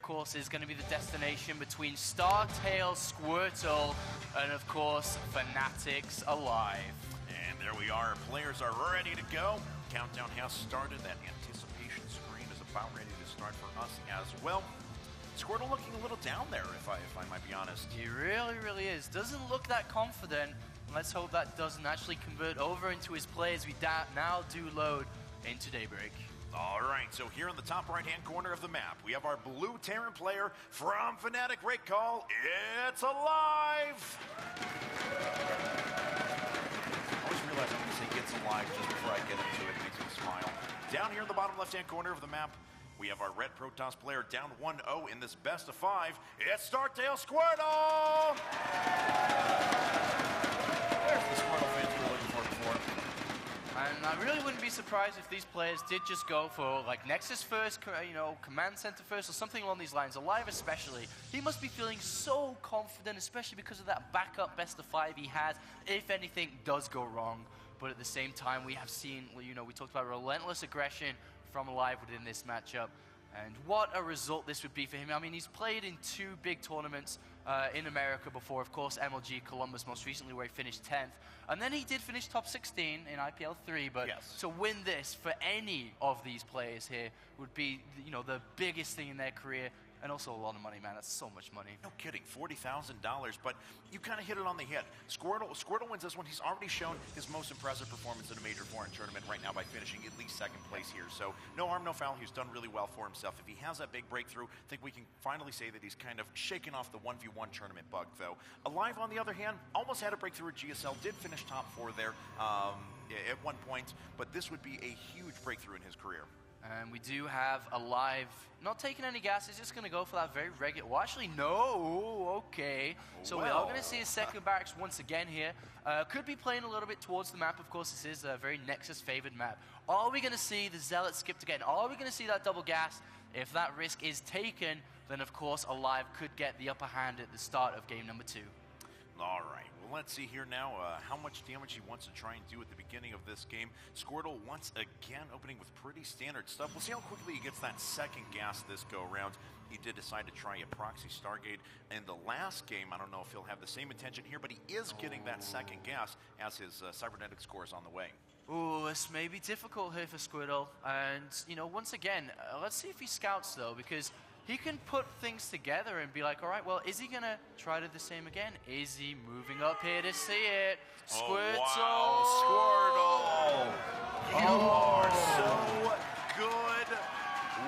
course, is going to be the destination between Startail, Squirtle, and of course, Fanatics aLive. And there we are. Players are ready to go. Countdown has started. That anticipation screen is about ready to start for us as well. Squirtle looking a little down there, if I might be honest. He really, really is. Doesn't look that confident. Let's hope that doesn't actually convert over into his play as we now do load into Daybreak. All right, so here in the top right-hand corner of the map, we have our blue Terran player from Fnatic. Great call. It's aLive! I always realize I'm going to say it's aLive just before I get into it. It makes me smile. Down here in the bottom left-hand corner of the map, we have our red Protoss player down 1-0 in this best of 5. It's Startail Squirtle! There's the Squirtle fans we were looking for before. And I really wouldn't be surprised if these players did just go for like Nexus first, Command Center first, or something along these lines. aLive especially, he must be feeling so confident, especially because of that backup best of 5 he has, if anything does go wrong. But at the same time, we have seen, we talked about relentless aggression from aLive within this matchup. And what a result this would be for him. I mean, he's played in 2 big tournaments in America before. Of course, MLG Columbus most recently, where he finished 10th. And then he did finish top 16 in IPL4. But yes, to win this for any of these players here would be, the biggest thing in their career. And also a lot of money, man. That's so much money. No kidding, $40,000. But you kind of hit it on the head. Squirtle wins this one. He's already shown his most impressive performance in a major foreign tournament right now by finishing at least 2nd place here. So no harm, no foul. He's done really well for himself. If he has that big breakthrough, I think we can finally say that he's kind of shaken off the 1v1 tournament bug, though. aLive, on the other hand, almost had a breakthrough at GSL. Did finish top 4 there at one point. But this would be a huge breakthrough in his career. And we do have aLive not taking any gas. He's just going to go for that very regular. Well, actually, no. Okay. So we are going to see his second barracks once again here. Could be playing a little bit towards the map. Of course, this is a very Nexus-favored map. Are we going to see the Zealot skipped again? Are we going to see that double gas? If that risk is taken, then, of course, aLive could get the upper hand at the start of game number 2. All right, well, let's see here now how much damage he wants to try and do at the beginning of this game. Squirtle once again opening with pretty standard stuff. We'll see how quickly he gets that second gas this go-around. He did decide to try a proxy Stargate in the last game. I don't know if he'll have the same intention here, but he is getting that second gas as his cybernetic score is on the way. Ooh, this may be difficult here for Squirtle. And, once again, let's see if he scouts, though, because he can put things together and be like, all right, well, is he going to try to do the same again? Is he moving up here to see it? Squirtle! Oh, wow, Squirtle! You are so good.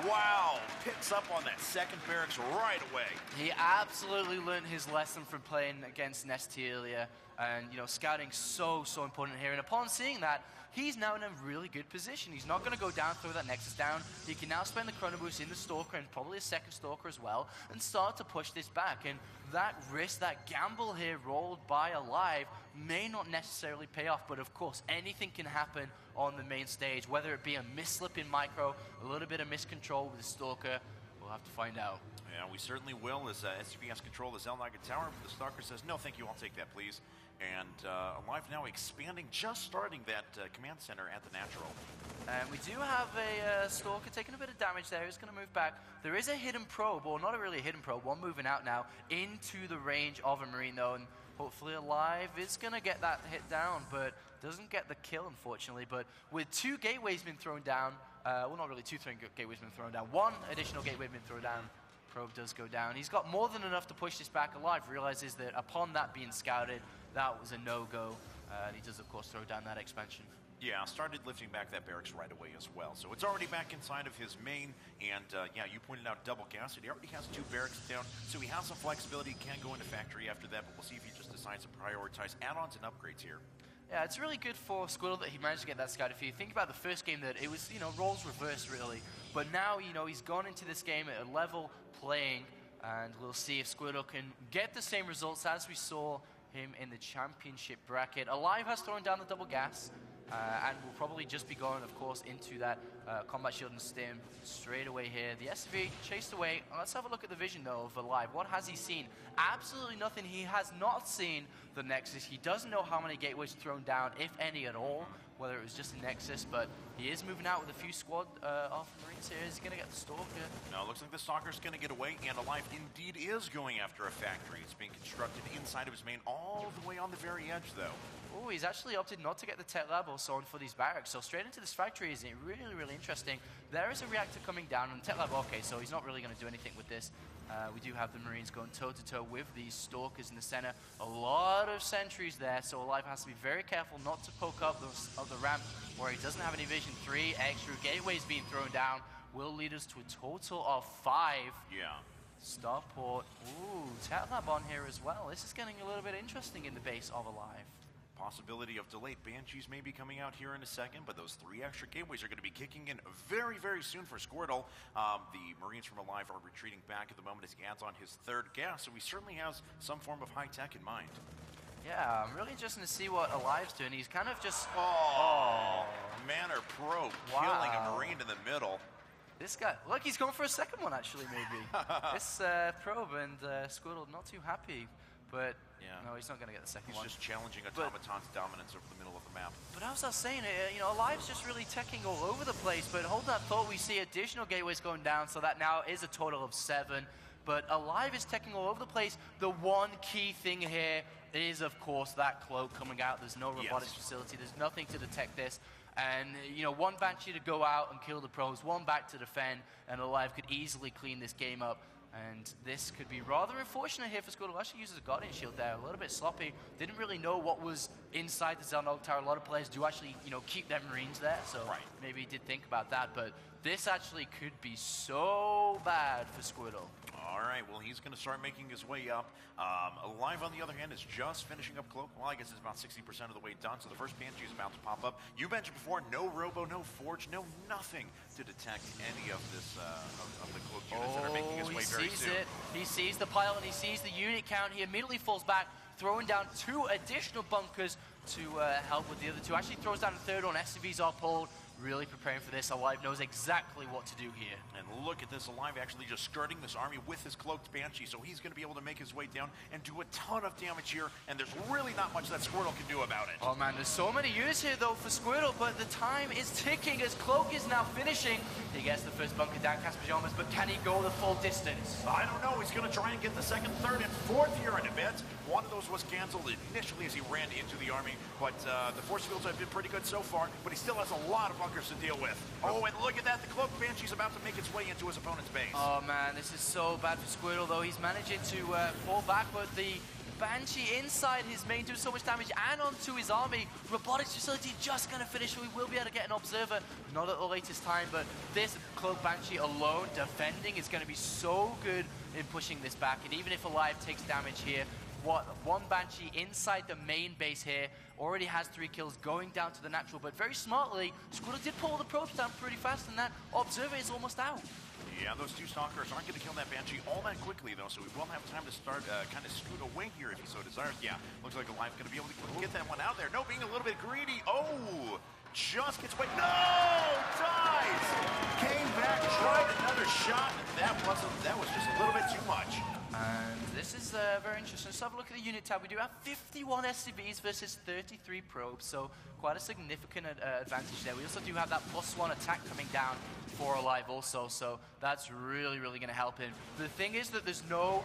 Wow, picks up on that second barracks right away. He absolutely learned his lesson from playing against Nesty earlier. And, scouting so important here. And upon seeing that, he's now in a really good position. He's not going to go down, throw that Nexus down. He can now spend the Chrono Boost in the Stalker and probably a second Stalker as well and start to push this back. And that risk, that gamble here rolled by aLive may not necessarily pay off. But, of course, anything can happen on the main stage, whether it be a misslip in micro, a little bit of miscontrol with the Stalker. We'll have to find out. Yeah, we certainly will, as SCP has control of the Zelnaga Tower, but the Stalker says, no, thank you, I'll take that, please. And aLive now expanding, just starting that command center at the Natural. And we do have a Stalker taking a bit of damage there. He's going to move back. There is a hidden probe, or not really a hidden probe, one moving out now into the range of a Marine, though. And hopefully aLive is going to get that hit down, but doesn't get the kill, unfortunately. But with 2 gateways being thrown down, well, not really 2 gateways being thrown down, 1 additional gateway being thrown down, probe does go down. He's got more than enough to push this back. aLive realizes that upon that being scouted, that was a no-go. And he does, of course, throw down that expansion. Yeah, started lifting back that barracks right away as well. So it's already back inside of his main. And, yeah, you pointed out double gas. He already has 2 barracks down. So he has some flexibility. He can go into factory after that. But we'll see if he just decides to prioritize add-ons and upgrades here. Yeah, it's really good for Squirtle that he managed to get that scouted for you. Think about the first game that it was, roles reversed, really. But now, he's gone into this game at a level playing. And we'll see if Squirtle can get the same results as we saw him in the championship bracket. aLive has thrown down the double gas, and will probably just be going, of course, into that Combat Shield and Stim straight away here. The SCV chased away. Let's have a look at the vision, though, of aLive. What has he seen? Absolutely nothing. He has not seen the Nexus. He doesn't know how many gateways thrown down, if any at all, whether it was just a Nexus, but he is moving out with a few squad off Marines here. He's going to get the Stalker. Now, it looks like the Stalker's going to get away, and aLive indeed is going after a factory. It's being constructed inside of his main, all the way on the very edge, though. Oh, he's actually opted not to get the tech lab or so on for these barracks, so straight into this factory is really, really interesting. There is a reactor coming down, and the tech lab, okay, so he's not really going to do anything with this. We do have the Marines going toe-to-toe with these Stalkers in the center. A lot of sentries there, so aLive has to be very careful not to poke up the ramp where he doesn't have any vision. 3 extra gateways being thrown down will lead us to a total of 5. Yeah. Starport, ooh, tech lab on here as well. This is getting a little bit interesting in the base of aLive. Possibility of delayed Banshees may be coming out here in a second, but those 3 extra gateways are going to be kicking in very, very soon for Squirtle. The Marines from aLive are retreating back at the moment as he adds on his 3rd gas, so he certainly has some form of high tech in mind. Yeah, I'm really interested to see what aLive's doing. He's kind of just... Manor Pro killing a Marine in the middle. This guy, look, he's going for a 2nd one, actually, maybe. This probe and Squirtle not too happy. But no, he's not going to get the 2nd one. He's just challenging Automaton's dominance over the middle of the map. But as I was saying, you know, aLive's just really teching all over the place. But hold that thought, we see additional gateways going down, so that now is a total of 7. But aLive is teching all over the place. The one key thing here is, of course, that cloak coming out. There's no robotics facility. There's nothing to detect this. And, you know, one Banshee to go out and kill the pros, one back to defend, and aLive could easily clean this game up. And this could be rather unfortunate here for Squirtle. Actually uses a Guardian Shield there, a little bit sloppy. Didn't really know what was inside the Zelnog Tower. A lot of players do actually, you know, keep their Marines there, so maybe he did think about that. But this actually could be so bad for Squirtle. All right, well, he's going to start making his way up. aLive, on the other hand, is just finishing up Cloak. Well, I guess it's about 60% of the way done, so the first Banshee is about to pop up. You mentioned before, no Robo, no Forge, no nothing to detect any of this, of the Cloak units that are making his way very soon. He sees the pile and he sees the unit count. He immediately falls back, throwing down 2 additional bunkers to help with the other 2. Actually throws down a 3rd one. SCVs are pulled. Really preparing for this. aLive knows exactly what to do here. And look at this, aLive actually just skirting this army with his cloaked Banshee, so he's going to be able to make his way down and do a ton of damage here, and there's really not much that Squirtle can do about it. Oh man, there's so many units here though for Squirtle, but the time is ticking as Cloak is now finishing. He gets the first bunker down, cast pajamas, but can he go the full distance? I don't know. He's going to try and get the 2nd, 3rd, and 4th here in a bit. One of those was canceled initially as he ran into the army, but the force fields have been pretty good so far, but he still has a lot of bunkers to deal with. Oh, and look at that. The Cloak Banshee's about to make its way into his opponent's base. Oh, man, this is so bad for Squirtle, though. He's managing to fall back, but the Banshee inside his main doing so much damage and onto his army. Robotics facility just going to finish, so we will be able to get an observer. Not at the latest time, but this Cloak Banshee alone defending is going to be so good in pushing this back. And even if aLive takes damage here, one Banshee inside the main base here already has 3 kills going down to the natural, but very smartly, Squirtle did pull the probes down pretty fast, and that observer is almost out. Yeah, those 2 Stalkers aren't going to kill that Banshee all that quickly, though, so we will have time to start kind of scoot away here if he so desires. Yeah, looks like aLive's going to be able to get that one out there. No, being a little bit greedy. Oh, just gets away. No! Dies! Came back, tried another shot, and that was just a little bit too much. And this is very interesting. Let's have a look at the unit tab. We do have 51 SCVs versus 33 probes, so quite a significant advantage there. We also do have that +1 attack coming down for aLive also, so that's really, really going to help him. The thing is that there's no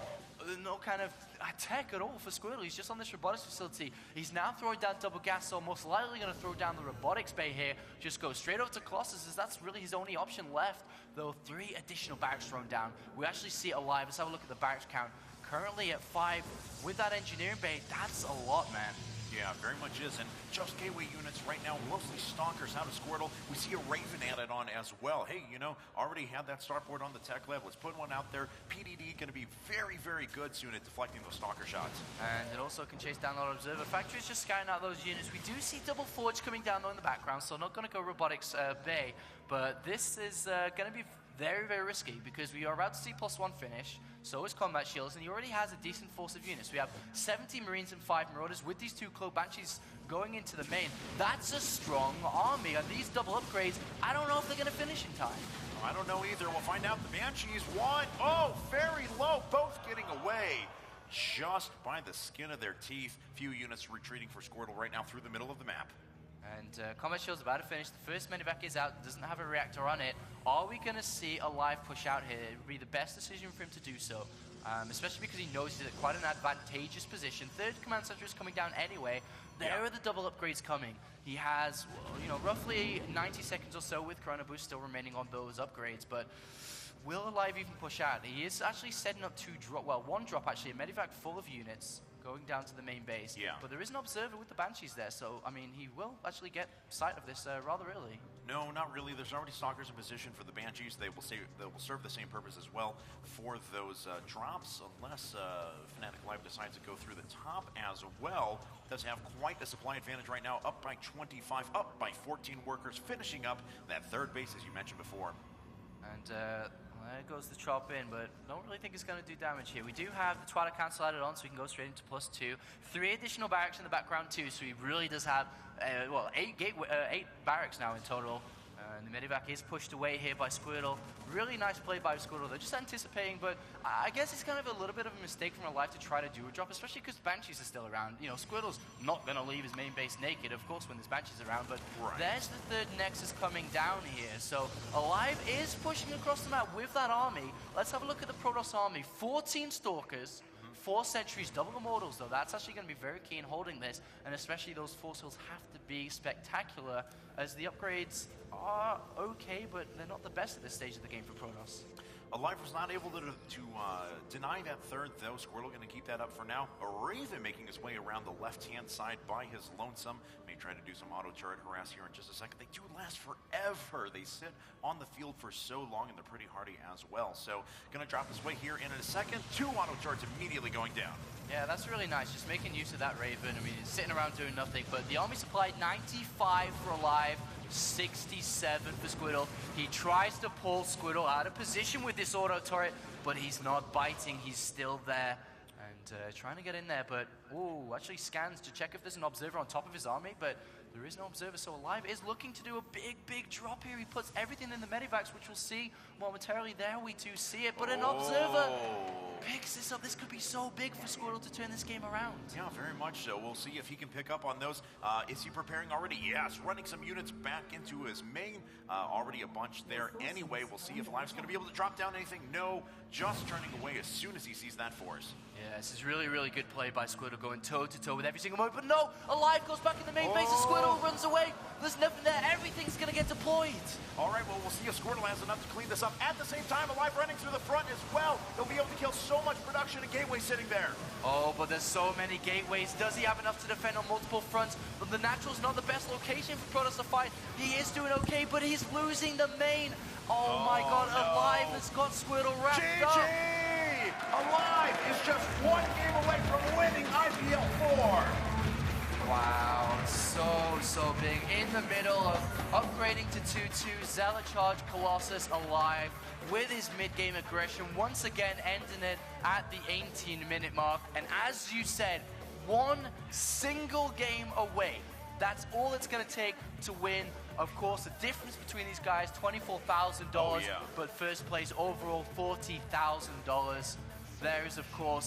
kind of attack at all for Squirtle. He's just on this robotics facility. He's now throwing down double gas, so most likely going to throw down the robotics bay here. Just go straight over to Colossus, as that's really his only option left. Though 3 additional barracks thrown down. We actually see it aLive. Let's have a look at the barracks count. Currently at 5 with that engineering bay. That's a lot, man. Yeah, very much is. And just gateway units right now, mostly Stalkers out of Squirtle. We see a Raven added on as well. Hey, you know, already had that starport on the tech lab. Let's put one out there. PDD going to be very, very good soon at deflecting those Stalker shots. And it also can chase down our observer. Factory's just scanning out those units. We do see double forge coming down though in the background, so not going to go robotics bay. But this is going to be very, very risky because we are about to see +1 finish. So is Combat Shields, and he already has a decent force of units. We have 70 Marines and 5 Marauders with these 2 Cloak Banshees going into the main. That's a strong army, and these double upgrades, I don't know if they're going to finish in time. I don't know either. We'll find out. The Banshees won. Oh, very low. Both getting away just by the skin of their teeth. Few units retreating for Squirtle right now through the middle of the map. And Combat Shield's about to finish. The first medevac is out, doesn't have a reactor on it. Are we going to see aLive push out here? It would be the best decision for him to do so, especially because he knows he's at quite an advantageous position. Third command center is coming down anyway. There are the double upgrades coming. He has, you know, roughly 90 seconds or so with Chrono Boost still remaining on those upgrades, but will aLive even push out? He is actually setting up 2 drop, well, 1 drop actually, a medevac full of units going down to the main base. Yeah. But there is an observer with the Banshees there, so, I mean, he will actually get sight of this rather early. No, not really. There's already stalkers in position for the Banshees. They will serve the same purpose as well for those drops, unless Fnatic Live decides to go through the top as well. Does have quite a supply advantage right now, up by 25, up by 14 workers, finishing up that third base, as you mentioned before. And there goes the chop in, but don't really think it's going to do damage here. We do have the Twilight Cancel added on, so we can go straight into +2. 3 additional barracks in the background too, so he really does have, well, 8 barracks now in total. And the medevac is pushed away here by Squirtle. Really nice play by Squirtle. They're just anticipating, but I guess it's kind of a little bit of a mistake from aLive to try to do a drop, especially because Banshees are still around. You know, Squirtle's not going to leave his main base naked, of course, when there's Banshees around, but there's the third Nexus coming down here. So aLive is pushing across the map with that army. Let's have a look at the Protoss army. 14 Stalkers. 4 sentries, double immortals though. That's actually going to be very key in holding this, and especially those force hills have to be spectacular, as the upgrades are okay, but they're not the best at this stage of the game for Protoss. aLive was not able to deny that third, though. Squirtle going to keep that up for now. A Raven making his way around the left-hand side by his lonesome. May try to do some auto turret harass here in just a second. They do last forever. They sit on the field for so long, and they're pretty hardy as well. So going to drop his way here in a second. 2 auto turrets immediately going down. Yeah, that's really nice, just making use of that Raven. I mean, he's sitting around doing nothing, but the army supplied 95 for aLive, 67 for Squirtle. He tries to pull Squirtle out of position with this auto turret, but he's not biting, he's still there. And trying to get in there, but, ooh, actually scans to check if there's an observer on top of his army, but there is no observer, so aLive is looking to do a big, big drop here. He puts everything in the medevacs, which we'll see momentarily. There we do see it, but an observer picks this up. This could be so big for Squirtle to turn this game around. Yeah, very much so. We'll see if he can pick up on those. Is he preparing already? Yes, running some units back into his main. Already a bunch there anyway. We'll see if aLive's going to be able to drop down anything. No, just turning away as soon as he sees that force. Yeah, this is really, really good play by Squirtle, going toe-to-toe with every single moment. But no, aLive goes back in the main base, and Squirtle runs away. There's nothing there. Everything's going to get deployed. All right, well, we'll see if Squirtle has enough to clean this up. At the same time, aLive running through the front as well. They'll be able to kill so much production and gateway sitting there. Oh, but there's so many gateways. Does he have enough to defend on multiple fronts? But the Natural's not the best location for Protoss to fight. He is doing okay, but he's losing the main. Oh my God, no. aLive has got Squirtle wrapped up. aLive is just 1 game away from winning IPL4. Wow, so big. In the middle of upgrading to 2-2, Zealot Charge Colossus aLive with his mid-game aggression, once again ending it at the 18-minute mark. And as you said, 1 single game away. That's all it's going to take to win. Of course, the difference between these guys, $24,000, but first place overall, $40,000. There is, of course,